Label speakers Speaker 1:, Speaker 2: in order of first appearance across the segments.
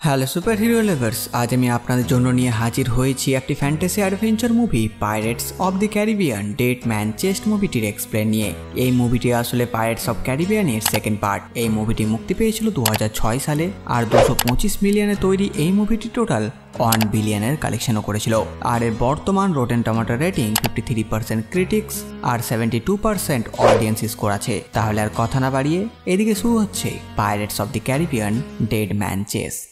Speaker 1: Hello super hero lovers, আজ আমি আপনাদের জন্য নিয়ে হাজির হয়েছি একটি fantasy adventure movie pirates of the Caribbean dead man chest মুভিটির এক্সপ্লেন নিয়ে। এই মুভিটি আসলে পাইরেটস অফ ক্যারিবিয়ানের সেকেন্ড পার্ট। এই মুভিটি মুক্তি পেয়েছিল 2006 সালে আর 225 মিলিয়নে তৈরি এই মুভিটি টোটাল 1 বিলিয়নের কালেকশনও করেছিল। আর এর বর্তমান রোটেন টমেটো রেটিং 53% ক্রিটিক্স আর 72% অডিয়েন্স স্কোর আছে। তাহলে আর কথা না বাড়িয়ে এদিকে শুরু হচ্ছে pirates of the Caribbean dead man chest.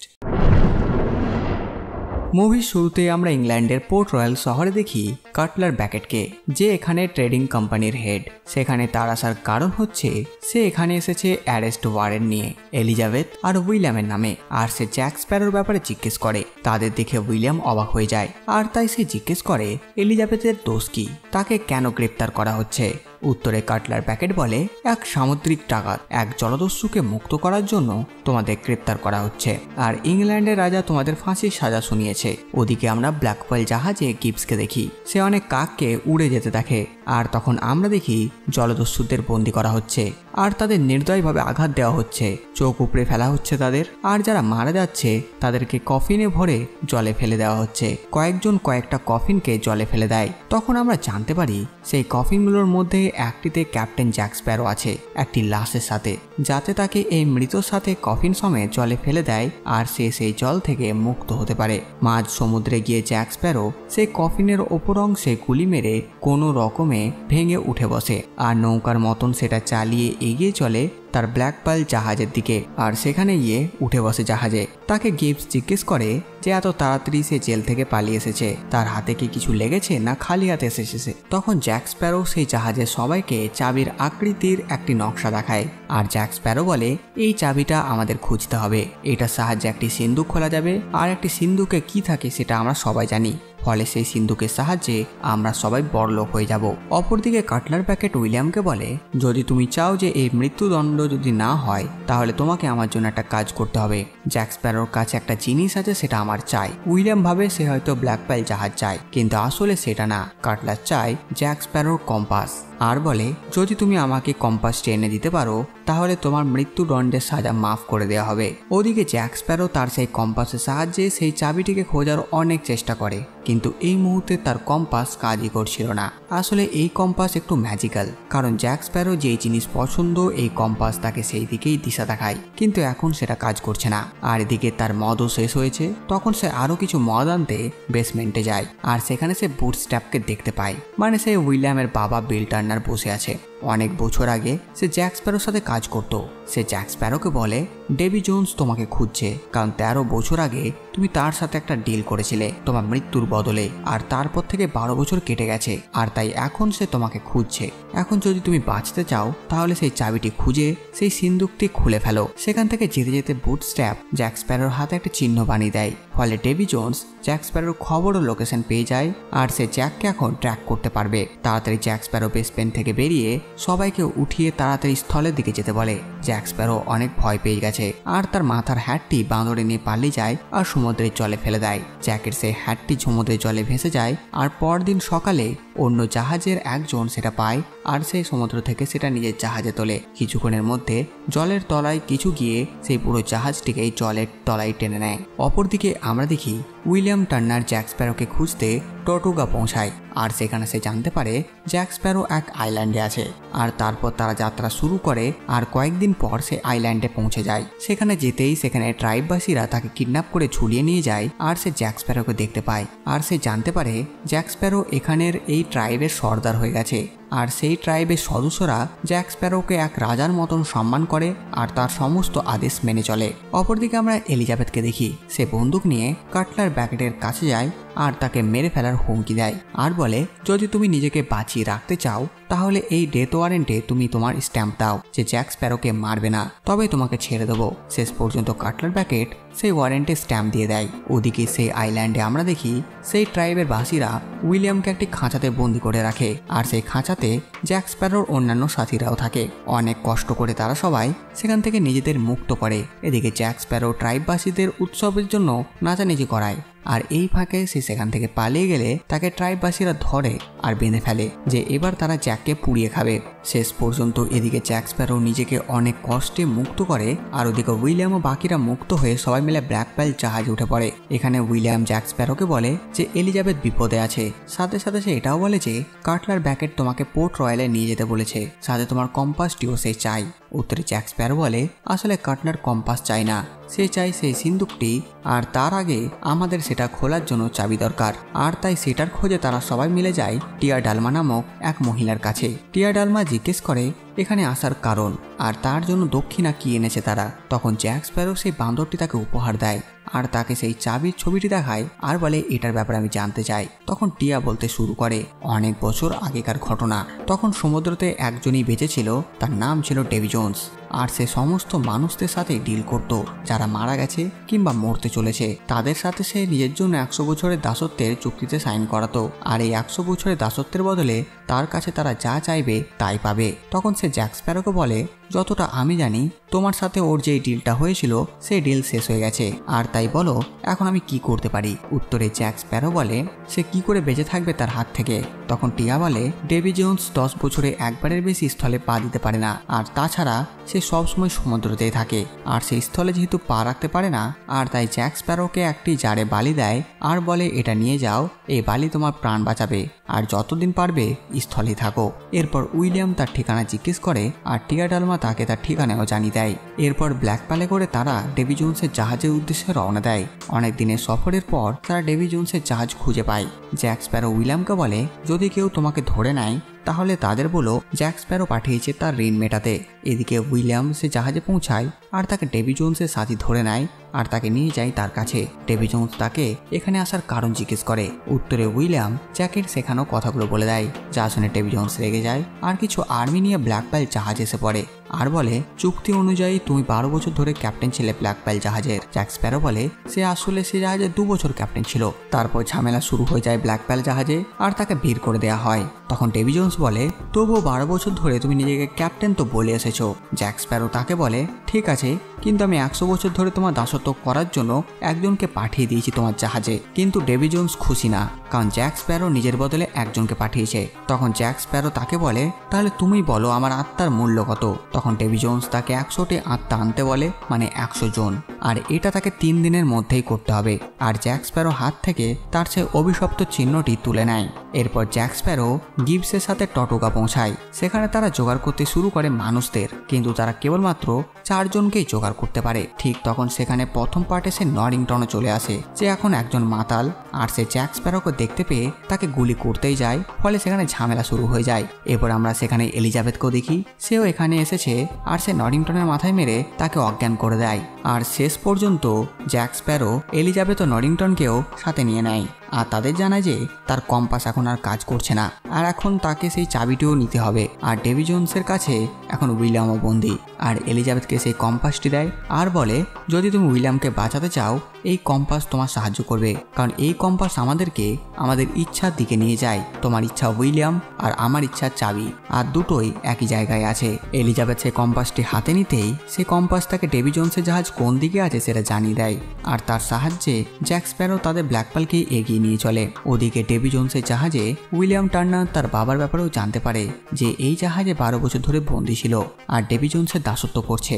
Speaker 1: মুভির শুরুতে আমরা ইংল্যান্ডের পোর্ট রয়্যাল শহরে দেখি কাটলার ব্যাকেটকে, যে এখানে ট্রেডিং কোম্পানির হেড। সেখানে তার আসার কারণ হচ্ছে সে এখানে এসেছে অ্যারেস্ট ওয়ারেন্ট নিয়ে এলিজাবেথ আর উইলিয়ামের নামে। আর সে জ্যাক স্প্যারোর ব্যাপারে জিজ্ঞেস করে। তাদের দেখে উইলিয়াম অবাক হয়ে যায় আর তাই সে জিজ্ঞেস করে এলিজাবেথের দোষ কি, তাকে কেন গ্রেপ্তার করা হচ্ছে। উত্তরে কাটলার ব্যাকেট বলে, এক সামুদ্রিক ডাকাত এক জলদস্যুকে মুক্ত করার জন্য তোমাদের গ্রেপ্তার করা হচ্ছে আর ইংল্যান্ডের রাজা তোমাদের ফাঁসির সাজা শুনিয়েছে। ওদিকে আমরা ব্ল্যাক পার্ল জাহাজে গিবসকে দেখি, সে অনেক কাককে উড়ে যেতে দেখে আর তখন আমরা দেখি জলদস্যুদের বন্দি করা হচ্ছে আর তাদের নির্দয়ভাবে আঘাত দেওয়া হচ্ছে, চোখ উপড়ে ফেলা হচ্ছে তাদের। আর যারা মারা যাচ্ছে তাদেরকে কফিনে ভরে জলে ফেলে দেওয়া হচ্ছে। কয়েকজন কয়েকটা কফিনকে জলে ফেলে দেয়। তখন আমরা জানতে পারি সেই কফিনগুলোর মধ্যে একটিতে ক্যাপ্টেন জ্যাক স্প্যারো আছে একটি লাশের সাথে, যাতে তাকে এই মৃতর সাথে কফিন সমেত জলে ফেলে দেয় আর সে সেই জল থেকে মুক্ত হতে পারে। মাঝ সমুদ্রে গিয়ে জ্যাক স্প্যারো সেই কফিনের ওপর অংশে গুলি মেরে কোনো রকমে ভেঙে উঠে বসে আর নৌকার মতন সেটা চালিয়ে এগিয়ে চলে তার ব্ল্যাক পার্ল জাহাজের দিকে। আর সেখানে গিয়ে উঠে বসে জাহাজে। তাকে গিবস জিজ্ঞেস করে যে এত তাড়াতাড়ি সে জেল থেকে পালিয়ে এসেছে, তার হাতে কি কিছু লেগেছে না খালি হাতে এসেছে। তখন জ্যাক স্প্যারো সেই জাহাজের সবাইকে চাবির আকৃতির একটি নকশা দেখায় আর জ্যাক স্প্যারো বলে এই চাবিটা আমাদের খুঁজতে হবে, এটার সাহায্যে একটি সিন্ধুক খোলা যাবে আর একটি সিন্ধুকে কি থাকে সেটা আমরা সবাই জানি, ফলে সেই সিন্ধুকের সাহায্যে আমরা সবাই বড়লোক হয়ে যাব। অপরদিকে কাটলার ব্যাকেট উইলিয়ামকে বলে, যদি তুমি চাও যে এই মৃত্যুদণ্ড যদি না হয় তাহলে তোমাকে আমার জন্য একটা কাজ করতে হবে। জ্যাক স্প্যারোর কাছে একটা জিনিস আছে, সেটা আমার চাই। উইলিয়াম ভাবে সে হয়তো ব্ল্যাক পার্ল জাহাজ চায়, কিন্তু আসলে সেটা না। কাটলার চাই জ্যাক স্প্যারোর কম্পাস আর বলে, যদি তুমি আমাকে কম্পাসটি এনে দিতে পারো তাহলে তোমার মৃত্যুদণ্ডের সাজা মাফ করে দেওয়া হবে। ওদিকে জ্যাক স্প্যারো তার সেই কম্পাসের সাহায্যে সেই চাবিটিকে খোঁজার অনেক চেষ্টা করে, কিন্তু এই মুহূর্তে তার কম্পাস কাজই করছিল না। আসলে এই কম্পাস একটু ম্যাজিক্যাল, কারণ জ্যাক স্প্যারো যেই জিনিস পছন্দ এই কম্পাস তাকে সেই দিকেই দিশা দেখায়, কিন্তু এখন সেটা কাজ করছে না। আর এদিকে তার মদও শেষ হয়েছে। তখন সে আরো কিছু মদ আনতে বেসমেন্টে যায় আর সেখানে সে বুটস্ট্র্যাপকে দেখতে পায়, মানে সে উইলিয়ামের বাবা বিল টার্নার বসে আছে। অনেক বছর আগে সে জ্যাক স্প্যারোর সাথে কাজ করত। সে জ্যাক স্প্যারোকে বলে, ডেভি জোন্স তোমাকে খুঁজছে, কারণ 13 বছর আগে তুমি তার সাথে একটা ডিল করেছিলে তোমার মৃত্যুর বদলে, আর তারপর থেকে 12 বছর কেটে গেছে আর তাই এখন সে তোমাকে খুঁজছে। এখন যদি তুমি বাঁচতে চাও তাহলে সেই চাবিটি খুঁজে সেই সিন্দুকটি খুলে ফেলো। সেখান থেকে যেতে যেতে বুটস্ট্র্যাপ জ্যাক স্প্যারোর হাতে একটা চিহ্ন বানিয়ে দেয়, ফলে ডেভি জোন্স জ্যাক স্প্যারোর খবর ও লোকেশন পেয়ে যায় আর সে জ্যাককে এখন ট্র্যাক করতে পারবে। তাড়াতাড়ি জ্যাক স্প্যারো বেসমেন্ট থেকে বেরিয়ে সবাইকে উঠিয়ে তাড়াতাড়ি স্থলের দিকে যেতে বলে। জ্যাক স্প্যারো অনেক ভয় পেয়ে গেছে আর তার মাথার হ্যাটটি বাঁদরে নিয়ে পালিয়ে যায় আর সমুদ্রের জলে ফেলে দেয়। জ্যাকের সেই হ্যাটটি সমুদ্রের জলে ভেসে যায় আর পরদিন সকালে অন্য জাহাজের একজন সেটা পায় আর সেই সমুদ্র থেকে সেটা নিজের জাহাজে তোলে। কিছুক্ষণের মধ্যে জলের তলায় কিছু গিয়ে সেই পুরো জাহাজটিকে জলের তলায় টেনে নেয়। অপরদিকে আমরা দেখি উইলিয়াম টার্নার জ্যাক স্প্যারোকে খুঁজতে টর্টুগা পৌঁছায় আর সেখানে সে জানতে পারে জ্যাক স্প্যারো এক আইল্যান্ডে আছে। আর তারপর তারা যাত্রা শুরু করে আর কয়েকদিন পর সে আইল্যান্ডে পৌঁছে যায়। সেখানে যেতেই সেখানে ট্রাইববাসীরা তাকে কিডন্যাপ করে ঝুলিয়ে নিয়ে যায় আর সে জ্যাক স্প্যারোকে দেখতে পায় আর সে জানতে পারে জ্যাক স্প্যারো এখানের এই ট্রাইবের সর্দার হয়ে গেছে আর সেই ট্রাইবের সদস্যরা জ্যাক স্প্যারোকে এক রাজার মতন সম্মান করে আর তার সমস্ত আদেশ মেনে চলে। অপরদিকে আমরা এলিজাবেথকে দেখি, সে বন্দুক নিয়ে কাটলার ব্যাকেটের কাছে যায় আর তাকে মেরে ফেলার হুমকি দেয় আর বলে, যদি তুমি নিজেকে বাঁচিয়ে রাখতে চাও তাহলে এই ডেথ ওয়ারেন্টে তুমি তোমার স্ট্যাম্প দাও যে জ্যাক স্প্যারোকে মারবে না, তবে তোমাকে ছেড়ে দেবো। শেষ পর্যন্ত কাটলার ব্যাকেট সেই ওয়ারেন্টে স্ট্যাম্প দিয়ে দেয়। ওদিকে সেই আইল্যান্ডে আমরা দেখি সেই ট্রাইবের বাসীরা উইলিয়ামকে একটি খাঁচাতে বন্দি করে রাখে আর সেই খাঁচাতে জ্যাক স্প্যারোর অন্যান্য সাথীরাও থাকে। অনেক কষ্ট করে তারা সবাই সেখান থেকে নিজেদের মুক্ত করে। এদিকে জ্যাক স্প্যারো ট্রাইববাসীদের উৎসবের জন্য নাচানাচি করায়। আর এই ফাঁকে সে সেখান থেকে পালিয়ে গেলে তাকে ট্রাইববাসীরা ধরে আর বেঁধে ফেলে যে এবার তারা জ্যাককে পুড়িয়ে খাবে। শেষ পর্যন্ত এদিকে জ্যাক স্প্যারো নিজেকে অনেক কষ্টে মুক্ত করে আর ওদিকে উইলিয়াম ও বাকিরা মুক্ত হয়ে সবাই মিলে ব্ল্যাক পাইল জাহাজে উঠে পড়ে। এখানে উইলিয়াম জ্যাক স্প্যারোকে বলে যে এলিজাবেথ বিপদে আছে, সাথে সাথে সে এটাও বলে যে কাটলার ব্যাকেট তোমাকে পোর্ট রয়্যালে নিয়ে যেতে বলেছে, সাথে তোমার কম্পাসটিও সে চাই। উত্তরে জ্যাক স্প্যারো বলে আসলে কাটলার কম্পাস চাই না, সে চাই সেই সিন্দুকটি, আর তার আগে আমাদের সেটা খোলার জন্য চাবি দরকার। আর তাই সেটার খোঁজে তারা সবাই মিলে যায় টিয়া ডালমা নামক এক মহিলার কাছে। টিয়া ডালমা জিজ্ঞেস করে এখানে আসার কারণ আর তার জন্য দক্ষিণা কি এনেছে তারা। তখন জ্যাক স্প্যারো সেই বান্দরটি তাকে উপহার দেয় আর তাকে সেই চাবির ছবিটি দেখায় আর বলে এটার ব্যাপারে আমি জানতে চাই। তখন টিয়া বলতে শুরু করে অনেক বছর আগেকার ঘটনা। তখন সমুদ্রতে একজনই বেঁচে ছিল, তার নাম ছিল ডেভি জোন্স। আর সে সমস্ত মানুষদের সাথে ডিল করত যারা মারা গেছে কিংবা মরতে চলেছে, তাদের সাথে সে নিজের জন্য 100 বছরের দাসত্বের চুক্তিতে সাইন করাতো। আর এই 100 বছরের দাসত্বের বদলে তার কাছে তারা যা চাইবে তাই পাবে। তখন সে জ্যাক স্প্যারোকে বলে যতটা আমি জানি তোমার সাথে ওর যে ডিলটা হয়েছিল সেই ডিল শেষ হয়ে গেছে, আর তাই বলো এখন আমি কি করতে পারি। উত্তরে জ্যাক স্প্যারো বলে সে কি করে বেঁচে থাকবে তার হাত থেকে। তখন টিয়া বলে ডেভি জোন্স 10 বছরে একবারের বেশি স্থলে পা দিতে পারে না, আর তাছাড়া সে সবসময় সমুদ্রতেই থাকে, আর সেই স্থলে যেহেতু পা রাখতে পারে না, আর তাই জ্যাক স্প্যারোকে একটি জারে বালি দেয় আর বলে এটা নিয়ে যাও, এই বালি তোমার প্রাণ বাঁচাবে আর যতদিন পারবে স্থলে থাকো। এরপর উইলিয়াম তার ঠিকানা জিজ্ঞেস করে আর টিয়া ডালমা তাকে তার ঠিকানাও জানিয়ে দেয়। এরপর ব্ল্যাক পালে করে তারা ডেভি জোন্সের জাহাজের উদ্দেশ্যে রওনা দেয়। অনেক দিনের সফরের পর তারা ডেভি জোন্সের জাহাজ খুঁজে পায়। জ্যাক স্প্যারো উইলিয়ামকে বলে যদি কেউ তোমাকে ধরে নেয় তাহলে তাদের বলো জ্যাক স্প্যারো পাঠিয়েছে তার ঋণ মেটাতে। এদিকে উইলিয়াম সে জাহাজে পৌঁছায় আর তাকে ডেভি জোন্সের সাথী ধরে নেয় আর তাকে নিয়ে যায় তার কাছে। ডেভি জোন্স তাকে এখানে আসার কারণ জিজ্ঞেস করে। উত্তরে উইলিয়াম জ্যাকের শেখানো কথাগুলো বলে দেয়, যা শুনে ডেভি জোন্স রেগে যায় আর কিছু আর্মি নিয়ে ব্ল্যাক পাইল জাহাজ এসে পড়ে আর বলে চুক্তি অনুযায়ী তুমি 12 বছর ধরে ক্যাপ্টেন ছিলে ব্ল্যাক পাইল জাহাজের। জ্যাক স্প্যারো বলে সে আসলে সে জাহাজে 2 বছর ক্যাপ্টেন ছিল। তারপর ঝামেলা শুরু হয়ে যায় ব্ল্যাক পাইল জাহাজে আর তাকে বের করে দেওয়া হয়। তখন ডেভি জোন্স বলে তবুও 12 বছর ধরে তুমি নিজেকে ক্যাপ্টেন তো বলে এসেছো। জ্যাক স্প্যারো তাকে বলে ঠিক আছে, কিন্তু আমি 100 বছর ধরে তোমার দাসত্ব করার জন্য একজনকে পাঠিয়ে দিয়েছি তোমার জাহাজে। কিন্তু ডেভি জোন্স খুশি না, কারণ জ্যাক স্প্যারো নিজের বদলে একজনকে পাঠিয়েছে। তখন জ্যাক স্প্যারো তাকে বলে তাহলে তুমি বলো আমার আত্মার মূল্য কত। তখন ডেভি জোন্স তাকে 100টি আত্মা আনতে বলে, মানে 100 জন, আর এটা তাকে 3 দিনের মধ্যেই করতে হবে। আর জ্যাক স্প্যারো হাত থেকে তার সে অভিশপ্ত চিহ্নটি তুলে নেয়। এরপর জ্যাক স্প্যারো গিবসের সাথে টটোকা পৌঁছায়। সেখানে তারা জোগাড় করতে শুরু করে মানুষদের, কিন্তু তারা কেবলমাত্র 4 জনকেই জোগাড় করতে পারে। ঠিক তখন সেখানে প্রথম পার্টে সে নরিংটনে চলে আসে, যে এখন একজন মাতাল, আর সে জ্যাক স্প্যারোকে দেখতে পেয়ে তাকে গুলি করতেই যায়। ফলে সেখানে ঝামেলা শুরু হয়ে যায়। এরপর আমরা সেখানে এলিজাবেথকেও দেখি, সেও এখানে এসেছে আর সে নরিংটনের মাথায় মেরে তাকে অজ্ঞান করে দেয়। আর শেষ পর্যন্ত জ্যাক স্প্যারো এলিজাবেথ ও নরিংটনকেও সাথে নিয়ে নেয় আর তাদের জানায় যে তার কম্পাস এখন আর কাজ করছে না আর এখন তাকে সেই চাবিটিও নিতে হবে। আর ডেভি জোন্সের কাছে এখন উইলিয়ামও বন্দি। আর এলিজাবেথকে সেই কম্পাসটি দেয় আর বলে যদি তুমি উইলিয়ামকে বাঁচাতে চাও এই কম্পাস তোমার সাহায্য করবে, কারণ এই কম্পাস আমাদেরকে আমাদের ইচ্ছার দিকে নিয়ে যায়। তোমার ইচ্ছা উইলিয়াম আর আমার ইচ্ছার চাবি, আর দুটোই একই জায়গায় আছে। এলিজাবেথ সেই কম্পাসটি হাতে নিতেই সেই কম্পাস তাকে ডেভি জোন্সের জাহাজ কোন দিকে আছে সেটা জানিয়ে দেয়। আর তার সাহায্যে জ্যাক স্প্যারো তাদের ব্ল্যাক পালকে এগিয়ে নিয়ে চলে। ওদিকে ডেভি জোন্সের জাহাজে উইলিয়াম টার্নার তার বাবার ব্যাপারেও জানতে পারে যে এই জাহাজে 12 বছর ধরে বন্দী ছিল আর ডেভি জোন্সের দাসত্ব করছে।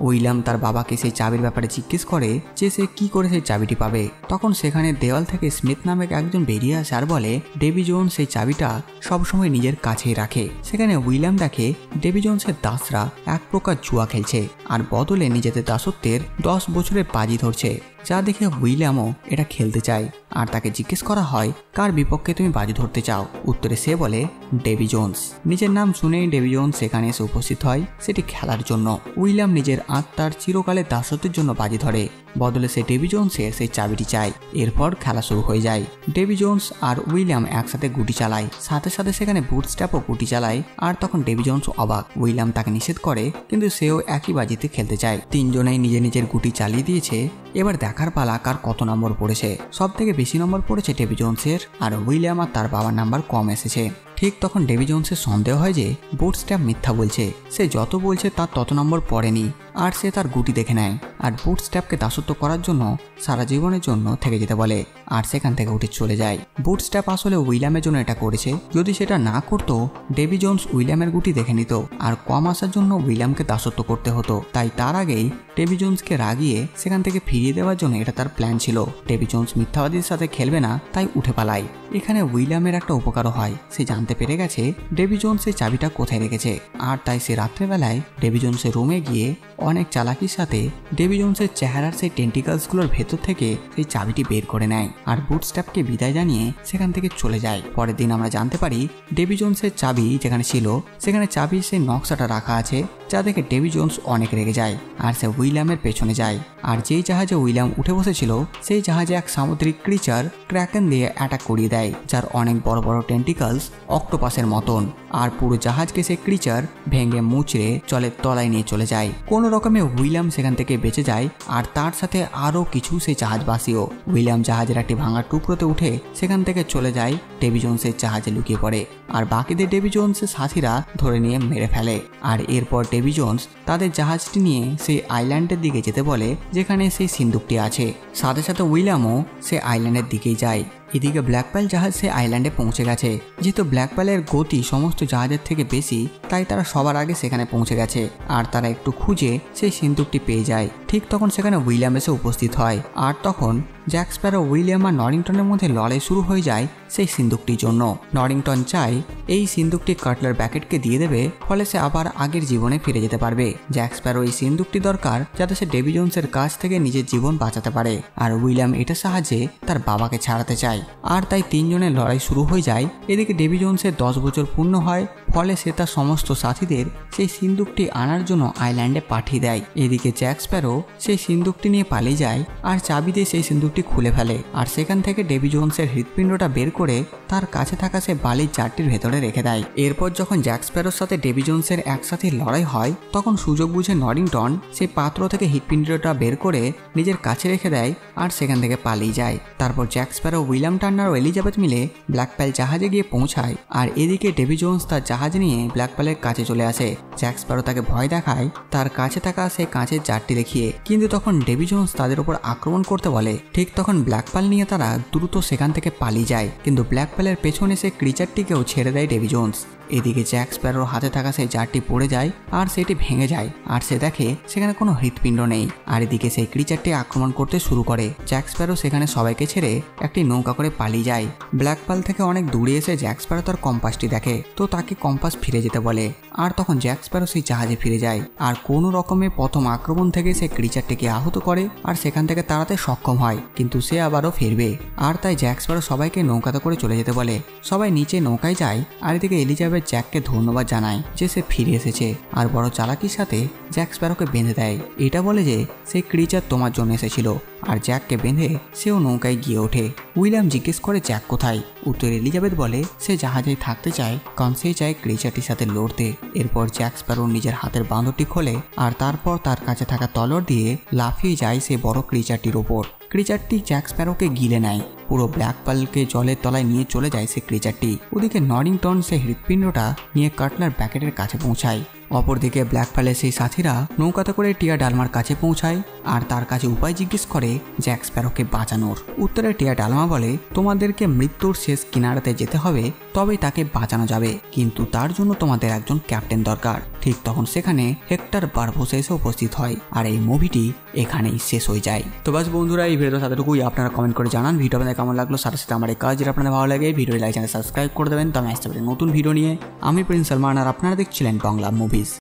Speaker 1: উইলিয়াম তার বাবাকে সেই চাবির ব্যাপারে জিজ্ঞেস করে যে সে কি করে সেই চাবিটি পাবে। তখন সেখানে দেওয়াল থেকে স্মিথ নামে একজন বেরিয়ে আসে আর বলে ডেভি জোন্স সেই চাবিটা সবসময় নিজের কাছেই রাখে। সেখানে উইলিয়াম দেখে ডেভি জোন্সের দাসরা এক প্রকার জুয়া খেলছে আর বদলে নিজেদের দাসত্বের 10 বছরের বাজি ধরছে, যা দেখে উইলিয়ামও এটা খেলতে চায়। আর তাকে জিজ্ঞেস করা হয় কার বিপক্ষে তুমি বাজি ধরতে চাও। উত্তরে সে বলে ডেভি জোন্স। নিজের নাম শুনেই ডেভি জোন্স সেখানে এসে উপস্থিত হয় সেটি খেলার জন্য। উইলিয়াম নিজের আত্মার চিরকালের দাসত্বের জন্য বাজি ধরে, বদলে সে ডেভি জোন্সের সেই চাবিটি চায়। এরপর খেলা শুরু হয়ে যায়। ডেভি জোন্স আর উইলিয়াম একসাথে গুটি চালায়, সাথে সাথে সেখানে বুটস্ট্র্যাপও গুটি চালায়। আর তখন ডেভি জোন্স অবাক। উইলিয়াম তাকে নিষেধ করে, কিন্তু সেও একই বাজিতে খেলতে চায়। তিনজনেই নিজের নিজের গুটি চালিয়ে দিয়েছে। এবার দেখার পালা কার কত নম্বর পড়েছে। সব থেকে বেশি নম্বর পড়েছে ডেভি জোন্সের, আর উইলিয়াম আর তার বাবার নাম্বার কম এসেছে। ঠিক তখন ডেভি জোন্সের সন্দেহ হয় যে বুটস্ট্র্যাপ মিথ্যা বলছে, সে যত বলছে তার তত নম্বর পড়েনি, আর সে তার গুটি দেখে নেয় আর বুটস্ট্র্যাপকে দাসত্ব করার জন্য সারা জীবনের জন্য থেকে যেতে বলে আর সেখান থেকে উঠে চলে যায়। বুটস্ট্র্যাপ আসলে উইলিয়ামের জন্য এটা করেছে, যদি সেটা না করতো ডেভি জোন্স উইলিয়ামের গুটি দেখে নিত আর কম আসার জন্য উইলিয়ামকে দাসত্ব করতে হতো। তাই তার আগেই ডেভি জোন্সকে রাগিয়ে সেখান থেকে ফিরিয়ে দেওয়ার জন্য এটা তার প্ল্যান ছিল। ডেভি জোন্স মিথ্যাবাদীর সাথে খেলবে না, তাই উঠে পালায়। এখানে উইলিয়ামের একটা উপকারও হয়, সে জানতে পেরে গেছে ডেভি জোন্স এই চাবিটা কোথায় রেখেছে, আর তাই সে রাত্রেবেলায় ডেভি জোন্সের রুমে গিয়ে অনেক চালাকির সাথে ডেভি জোন্সের চেহারার সেই টেন্টিকলসগুলোর ভেতর থেকে সেই চাবিটি বের করে নেয় আর বুটস্ট্র্যাপকে বিদায় জানিয়ে সেখান থেকে চলে যায়। পরের দিন আমরা জানতে পারি ডেভি জোন্সের চাবি যেখানে ছিল সেখানে চাবির সেই নকশাটা রাখা আছে, যা দেখে ডেভি জোন্স অনেক রেগে যায় আর সে উইলিয়ামের পেছনে যায়। আর যেই জাহাজে উইলিয়াম উঠে বসেছিল সেই জাহাজে এক সামুদ্রিক ক্রিচার ক্র্যাকেন দিয়ে অ্যাটাক করিয়ে দেয়, যার অনেক বড় বড় টেন্টিকলস অক্টোপাসের মতন, আর পুরো জাহাজকে সেই ক্রিচার ভেঙে মুচড়ে জলের তলায় নিয়ে চলে যায়। কোনো রকমে উইলিয়াম সেখান থেকে বেঁচে যায় আর তার সাথে আরও কিছু সেই জাহাজবাসীও। উইলিয়াম জাহাজের একটি ভাঙা টুকরোতে উঠে সেখান থেকে চলে যায় ডেভি জোন্সের জাহাজে লুকিয়ে পড়ে আর বাকিদের ডেভি জোন্সের সাথীরা ধরে নিয়ে মেরে ফেলে। আর এরপর ডেভি জোন্স তাদের জাহাজটি নিয়ে সেই আইল্যান্ডের দিকে যেতে বলে যেখানে সেই সিন্দুকটি আছে। সাথে সাথে উইলিয়ামও সে আইল্যান্ডের দিকেই যায়। এদিকে ব্ল্যাক পার্ল জাহাজ সে আইল্যান্ডে পৌঁছে গেছে। যেহেতু ব্ল্যাক পার্লের গতি সমস্ত জাহাজের থেকে বেশি, তাই তারা সবার আগে সেখানে পৌঁছে গেছে আর তারা একটু খুঁজে সেই সিন্দুকটি পেয়ে যায়। ঠিক তখন সেখানে উইলিয়াম এসে উপস্থিত হয় আর তখন জ্যাক স্প্যারো, উইলিয়াম আর নরিংটনের মধ্যে লড়াই শুরু হয়ে যায় সেই সিন্দুকটির জন্য। নরিংটন চায় এই সিন্দুকটি কাটলার ব্যাকেটকে দিয়ে দেবে, ফলে সে আবার আগের জীবনে ফিরে যেতে পারবে। জ্যাক স্প্যারো এই সিন্দুকটি দরকার যাতে সে ডেভি জোন্সের কাছ থেকে নিজের জীবন বাঁচাতে পারে, আর উইলিয়াম এটার সাহায্যে তার বাবাকে ছাড়াতে চায়। আর তাই তিনজনের লড়াই শুরু হয়ে যায়। এদিকে ডেভি জোন্সের 10 বছর পূর্ণ হয়, ফলে সে তার সমস্ত সাথীদের সেই সিন্দুকটি আনার জন্য আইল্যান্ডে পাঠিয়ে দেয়। এদিকে জ্যাক স্প্যারো সেই সিন্দুকটি নিয়ে পালিয়ে যায় আর চাবি দিয়ে সেই সিন্দুকটি খুলে ফেলে আর সেখান থেকে ডেভি জোন্সের হৃৎপিণ্ডটা বের করে তার কাছে থাকা সে বালির জারটির ভেতরে রেখে দেয়। এরপর যখন জ্যাক স্প্যারোর সাথে ডেভি জোন্সের একসাথে লড়াই হয়, তখন সুযোগ বুঝে নরিংটন সেই পাত্র থেকে হৃৎপিণ্ডটা বের করে নিজের কাছে রেখে দেয় আর সেখান থেকে পালিয়ে যায়। তারপর জ্যাক স্প্যারো, উইলিয়াম টার্নার ও এলিজাবেথ মিলে ব্ল্যাক পার্ল জাহাজে গিয়ে পৌঁছায় আর এদিকে ডেভি জোন্স তার জাহাজ নিয়ে ব্ল্যাক পার্লের কাছে চলে আসে। জ্যাক স্প্যারো তাকে ভয় দেখায় তার কাছে থাকা সেই কাঁচের জারটি দেখিয়ে, কিন্তু তখন ডেভি জোন্স তাদের উপর আক্রমণ করতে বলে। ঠিক তখন ব্ল্যাক পার্ল নিয়ে তারা দ্রুত সেখান থেকে পালিয়ে যায়, কিন্তু ব্ল্যাক পার্লের পেছনে সে ক্রিচারটিকেও ছেড়ে দেয় ডেভি জোন্স। এদিকে জ্যাক স্প্যারোর হাতে থাকা সেই জারটি পড়ে যায় আর সেটি ভেঙে যায় আর সে দেখে সেখানে কোনো হৃৎপিণ্ড নেই। আর এদিকে সেই ক্রিচারটি আক্রমণ করতে শুরু করে। জ্যাক স্প্যারো সেখানে সবাইকে ছেড়ে একটি নৌকা করে পালিয়ে যায়। ব্ল্যাক পার্ল থেকে অনেক দূরে এসে জ্যাক স্প্যারো তার কম্পাসটি দেখে, তো তাকে কম্পাস ফিরে যেতে বলে আর তখন জ্যাক স্প্যারো সেই জাহাজে ফিরে যায় আর কোনো রকমে প্রথম আক্রমণ থেকে সে ক্রিচারটিকে আহত করে আর সেখান থেকে তাড়াতে সক্ষম হয়, কিন্তু সে আবারও ফিরবে। আর তাই জ্যাক স্প্যারো সবাইকে নৌকাতে করে চলে যেতে বলে। সবাই নিচে নৌকায় যায় আর এদিকে এলিজাবেথ জ্যাককে ধন্যবাদ জানায় যে সে ফিরে এসেছে আর বড় চালাকির সাথে জ্যাক স্প্যারোকে বেঁধে দেয়। এটা বলে যে সেই ক্রিচার তোমার জন্য এসেছিল, আর জ্যাককে বেঁধে সেও নৌকায় গিয়ে ওঠে। উইলিয়াম জিজ্ঞেস করে জ্যাক কোথায়। উত্তরে এলিজাবেথ বলে সে জাহাজেই থাকতে চায়, কারণ সে চায় ক্রিচারটির সাথে লড়তে। এরপর জ্যাক স্প্যারো নিজের হাতের বাঁধনটি খোলে আর তারপর তার কাছে থাকা তলোয়ার দিয়ে লাফিয়ে যায় সে বড় ক্রিচারটির ওপর। ক্রিচারটি জ্যাক স্প্যারোকে গিলে নেয়। পুরো ব্ল্যাক পার্লকে জলের তলায় নিয়ে চলে যায় সে ক্রিচারটি। ওদিকে নরিংটন সে হৃৎপিণ্ডটা নিয়ে কাটলার ব্যাকেটের কাছে পৌঁছায়। অপরদিকে ব্ল্যাক পার্লের সেই সাথীরা নৌকাতে করে টিয়া ডালমার কাছে পৌঁছায় আর তার কাছে উপায় জিজ্ঞেস করে জ্যাক স্প্যারোকে বাঁচানোর। উত্তরে টিয়া ডালমা বলে তোমাদেরকে মৃত্যুর শেষ কিনারাতে যেতে হবে, তবেই তাকে বাঁচানো যাবে, কিন্তু তার জন্য তোমাদের একজন ক্যাপ্টেন দরকার। ঠিক তখন সেখানে হেক্টর বারবোসা এসে উপস্থিত হয় আর এই মুভিটি এখানেই শেষ হয়ে যায়। তো বাস বন্ধুরা, এই ভিডিওটা সাথেটুকুই। আপনারা কমেন্ট করে জানান ভিডিও আপনাদের কেমন লাগলো। সাথে সাথে আমার এই কাজ যেটা আপনাদের ভালো লাগে ভিডিও লাইক চ্যানেল সাবস্ক্রাইব করে দেবেন। তো আমি আসতে পারি নতুন ভিডিও নিয়ে। আমি প্রিন্স সালমান আর আপনারা দেখছিলেন বাংলা মুভিজ।